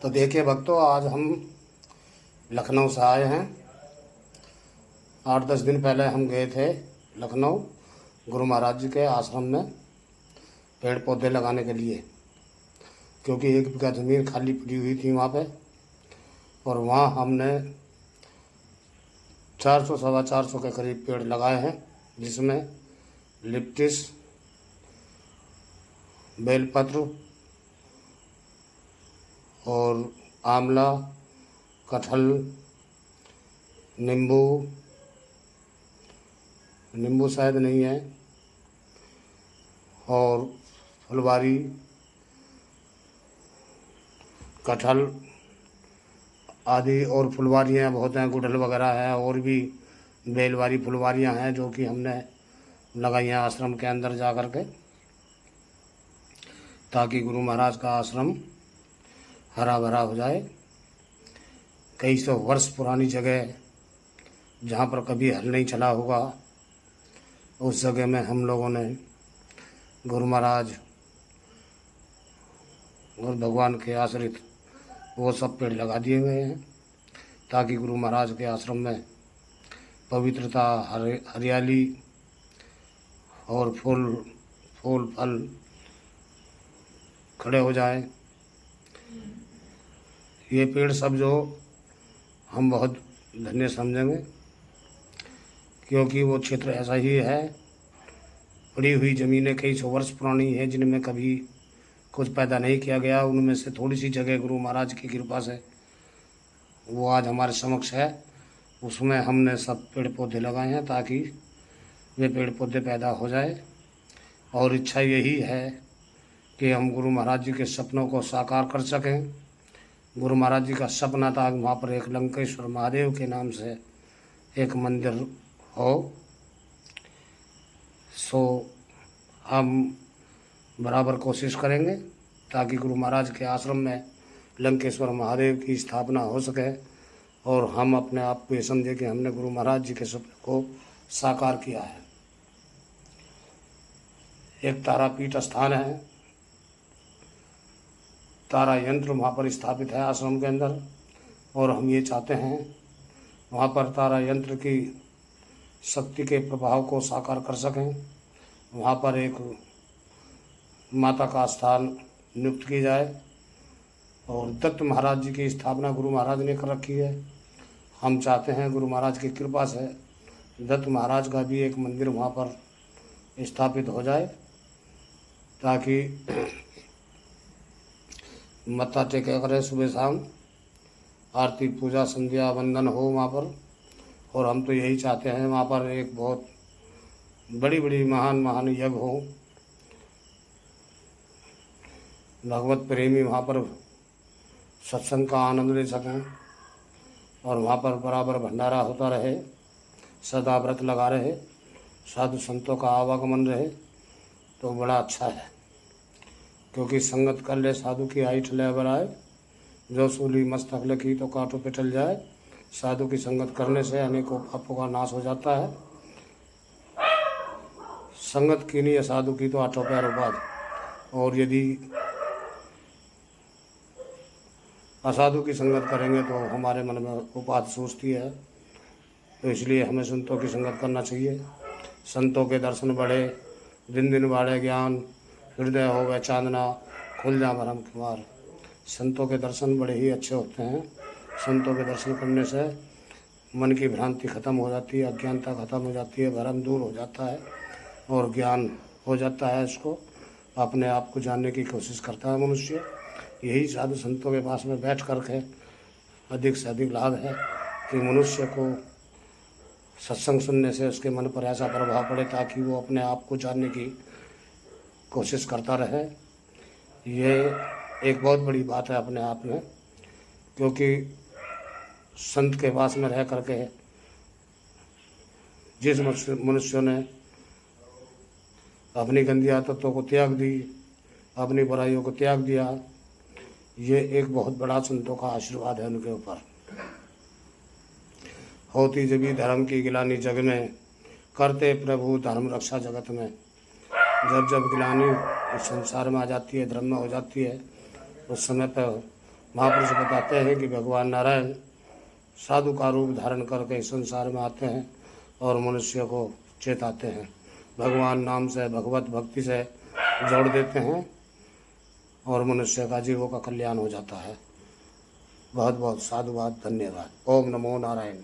तो देखिए भक्तों, आज हम लखनऊ से आए हैं। 8-10 दिन पहले हम गए थे लखनऊ गुरु महाराज जी के आश्रम में पेड़ पौधे लगाने के लिए, क्योंकि 1 बीघा ज़मीन खाली पड़ी हुई थी वहाँ पे। और वहाँ हमने 400 सवा 400 के करीब पेड़ लगाए हैं, जिसमें लिप्टिस, बेलपत्र और आंवला, कटहल, नींबू शायद नहीं है, और फुलवारी, कटहल आदि और फुलवारियाँ बहुत हैं, गुड़हल वगैरह है, और भी बेलवारी फुलवारियाँ हैं जो कि हमने लगाई हैं आश्रम के अंदर जा कर के, ताकि गुरु महाराज का आश्रम हरा भरा हो जाए। कई सौ वर्ष पुरानी जगह, जहाँ पर कभी हल नहीं चला होगा, उस जगह में हम लोगों ने गुरु महाराज और भगवान के आश्रित वो सब पेड़ लगा दिए हुए हैं, ताकि गुरु महाराज के आश्रम में पवित्रता, हरियाली और फूल फल खड़े हो जाएं। ये पेड़ सब जो हम बहुत धन्य समझेंगे, क्योंकि वो क्षेत्र ऐसा ही है, पड़ी हुई ज़मीनें कई सौ वर्ष पुरानी हैं, जिनमें कभी कुछ पैदा नहीं किया गया। उनमें से थोड़ी सी जगह गुरु महाराज की कृपा से वो आज हमारे समक्ष है। उसमें हमने सब पेड़ पौधे लगाए हैं ताकि वे पेड़ पौधे पैदा हो जाए। और इच्छा यही है कि हम गुरु महाराज जी के सपनों को साकार कर सकें। गुरु महाराज जी का सपना था वहाँ पर एक लंकेश्वर महादेव के नाम से एक मंदिर हो। सो हम बराबर कोशिश करेंगे ताकि गुरु महाराज के आश्रम में लंकेश्वर महादेव की स्थापना हो सके, और हम अपने आप को ये समझे कि हमने गुरु महाराज जी के सपने को साकार किया है। एक तारापीठ स्थान है, तारा यंत्र वहाँ पर स्थापित है आश्रम के अंदर, और हम ये चाहते हैं वहाँ पर तारा यंत्र की शक्ति के प्रभाव को साकार कर सकें। वहाँ पर एक माता का स्थान नियुक्त की जाए, और दत्त महाराज जी की स्थापना गुरु महाराज ने कर रखी है। हम चाहते हैं गुरु महाराज की कृपा से दत्त महाराज का भी एक मंदिर वहाँ पर स्थापित हो जाए, ताकि मत्था टेका करें सुबह शाम, आरती पूजा संध्या वंदन हो वहाँ पर। और हम तो यही चाहते हैं वहाँ पर एक बहुत बड़ी महान यज्ञ हो, भगवत प्रेमी वहाँ पर सत्संग का आनंद ले सकें, और वहाँ पर बराबर भंडारा होता रहे, सदा व्रत लगा रहे, साधु संतों का आवागमन रहे, तो बड़ा अच्छा है। क्योंकि संगत कर ले साधु की आई ठले बराए, जो सूली मस्तक लगी तो कांटों पे टल जाए। साधु की संगत करने से अनेकों पापों का नाश हो जाता है। संगत की नहीं है साधु की तो आठों पैरों बाद, और यदि असाधु की संगत करेंगे तो हमारे मन में उपाधि सोचती है। तो इसलिए हमें संतों की संगत करना चाहिए। संतों के दर्शन बढ़े, दिन दिन बढ़े ज्ञान, हृदय हो गए चांदना, खुल जा भरम कुमार। संतों के दर्शन बड़े ही अच्छे होते हैं। संतों के दर्शन करने से मन की भ्रांति खत्म हो जाती है, अज्ञानता खत्म हो जाती है, भरम दूर हो जाता है, और ज्ञान हो जाता है। इसको अपने आप को जानने की कोशिश करता है मनुष्य। यही साधु संतों के पास में बैठ करके अधिक से अधिक लाभ है कि मनुष्य को सत्संग सुनने से उसके मन पर ऐसा प्रभाव पड़े ताकि वो अपने आप को जानने की कोशिश करता रहे। ये एक बहुत बड़ी बात है अपने आप में, क्योंकि संत के पास में रह करके जिस मनुष्य ने अपनी गंदी आदतों को त्याग दी, अपनी बुराइयों को त्याग दिया, ये एक बहुत बड़ा संतों का आशीर्वाद है उनके ऊपर। होती जब धर्म की गिलानी जग में, करते प्रभु धर्म रक्षा जगत में। जब जब गिलानी इस संसार में आ जाती है, धर्म में हो जाती है, उस समय पर महापुरुष बताते हैं कि भगवान नारायण साधु का रूप धारण करके इस संसार में आते हैं और मनुष्य को चेताते हैं, भगवान नाम से भगवत भक्ति से जोड़ देते हैं और मनुष्य का जीवों का कल्याण हो जाता है। बहुत बहुत साधुवाद, धन्यवाद। ओम नमो नारायण।